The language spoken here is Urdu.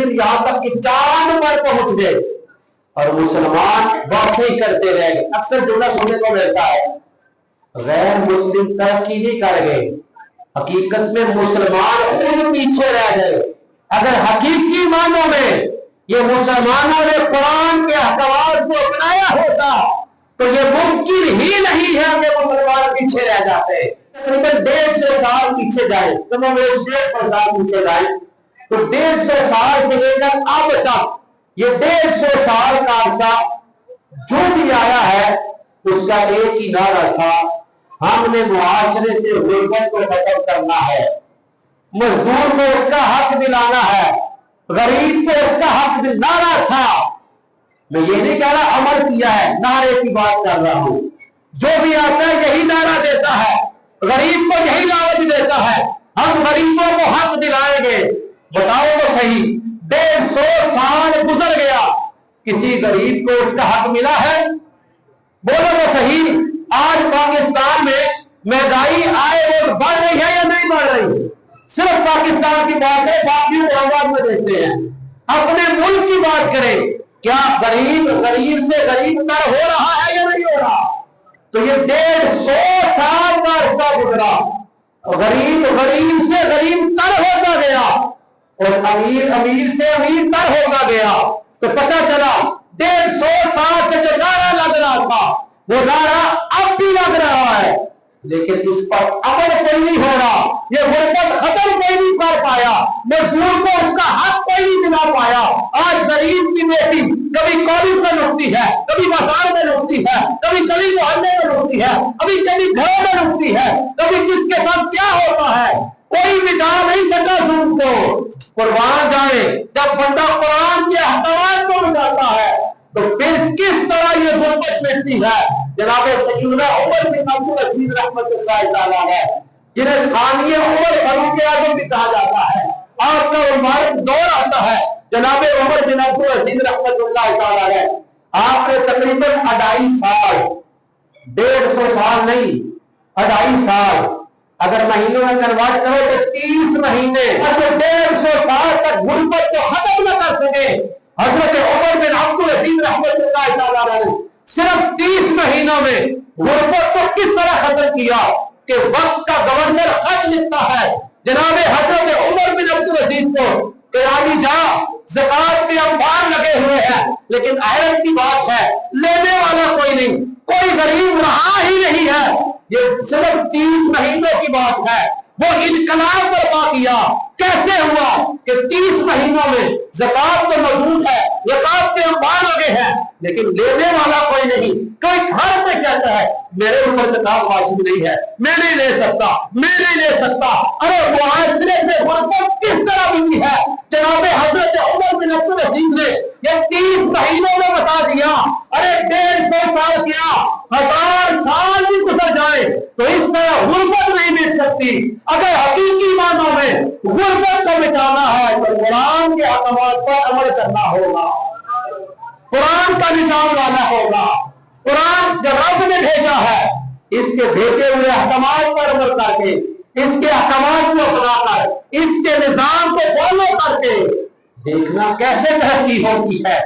دن یہاں تک کہ چاند پر پہنچ گئے اور مسلمان باتیں کرتے رہ گئے. اکثر جملہ سننے کو ملتا ہے غیر مسلم ترقی نہیں کر گئے, حقیقت میں مسلمان خود پیچھے رہ گئے. اگر حقیقی معنوں میں یہ مسلمانوں نے قرآن کے احکامات کو اپنایا ہوتا تو یہ ممکن ہی نہیں ہے کہ مسلمان پیچھے رہ جاتے. تقریباً 150 سال پیچھے جائیں, تم 150 سال پیچھے جائیں تو 150 سال سے لے کر اب تک یہ 150 سال کا عرصہ جو بھی آیا ہے اس کا ایک ہی نعرہ تھا, ہم نے معاشرے سے غربت کو ختم کرنا ہے, مزدور کو اس کا حق دلانا ہے, غریب کو اس کا حق دلانا تھا. میں یہ نہیں کہہ رہا عمل کیا ہے, نعرے کی بات کر رہا ہوں. جو بھی آتا ہے یہی نعرہ دیتا ہے, غریب کو یہی دعوت دیتا ہے, ہم غریبوں کو حق دلائیں گے. بتاؤ تو صحیح, 150 سال گزر گیا, کسی غریب کو اس کا حق ملا ہے؟ بولو تو صحیح. آج پاکستان میں مہنگائی آئے روز بڑھ رہی ہے یا نہیں بڑھ رہی؟ صرف پاکستان کی بات ہے, باقی عوام میں دیکھتے ہیں. اپنے ملک کی بات کریں, کیا غریب سے غریب تر ہو رہا ہے یا نہیں ہو رہا؟ تو یہ 150 سال کا عرصہ گزرا, غریب سے غریب تر ہوتا گیا اور امیر سے امیر تر ہوتا گیا. تو پتہ چلا 150 سال سے جو نعرہ لگ رہا تھا وہ نعرہ اب بھی لگ رہا ہے, لیکن اس پر عمل کوئی نہیں ہو رہا. یہ غربت ختم کوئی نہیں کر پایا, مزدور کو اس کا حق کوئی نہیں دلا پایا. آج غریب کی بیٹی کبھی کالج میں لٹتی ہے, کبھی بازار میں لٹتی ہے, کبھی گلی محلے میں لٹتی ہے, کبھی گھروں میں لٹتی ہے, کبھی کس کے ساتھ کیا ہوتا ہے کوئی مٹا نہیں سکا ظلم کو. قربان جائے, جب بندہ قرآن کے احکامات کو مٹاتا ہے تو پھر کس طرح یہ غربت مٹتی ہے. جناب سیدنا عمر بن عبدالعزیز رحمۃ اللہ تعالیٰ ہے, جنہیں ثانیہ عمر فاروق اعظم بھی کہا جاتا ہے. آپ کا مبارک دور آتا ہے جناب عمر بن عبدالعزیز رحمۃ اللہ تعالیٰ ہے. آپ نے تقریباً 2.5 سال, 150 سال نہیں 2.5 سال, اگر مہینوں میں کنورٹ کرو تو 30 مہینے, اور جو 150 سال تک غربت کو ختم نہ کر سکے حضرت عمر بن عبدالعزیز رحمۃ اللہ تعالیٰ نے صرف 30 مہینوں میں غربت کو کس طرح ختم کیا کہ وقت کا گورنر خط لکھتا ہے جناب حضرت عمر بن عبدالعزیز کو کہ آگے جا, زکات کے انبار لگے ہوئے ہیں لیکن حیرت کی بات ہے لینے والا کوئی نہیں, کوئی غریب رہا ہی نہیں ہے. یہ صرف 30 مہینوں کی بات ہے. وہ انقلاب برپا کیا. کیسے ہوا کہ 30 مہینوں میں زکات تو موجود ہے, زکات کے انبار لگے ہیں, لیکن لینے والا کوئی نہیں. کوئی گھر میں کہتا ہے میرے اوپر زکات واجب نہیں ہے, میں نہیں لے سکتا, میں نہیں لے سکتا. ارے معاشرے سے غربت کس طرح ملی ہے؟ جناب حضرت عمر بن عبدالعزیز نے یہ 30 مہینوں میں بتا دیا. ارے 150 سال کیا, 1000 سال بھی گزر جائے تو اس طرح غربت نہیں مل سکتی. اگر حقیقی معنوں میں غربت کو مٹانا ہے تو قرآن کے احکامات پر عمل کرنا ہوگا, قرآن کا نظام لانا ہوگا. قرآن جو رب نے بھیجا ہے اس کے بھیجے ہوئے احکامات پر عمل کر کے, اس کے احکامات کو اپنا کر, اس کے نظام کو فالو کر کے دیکھنا کیسے ترقی ہوتی ہے.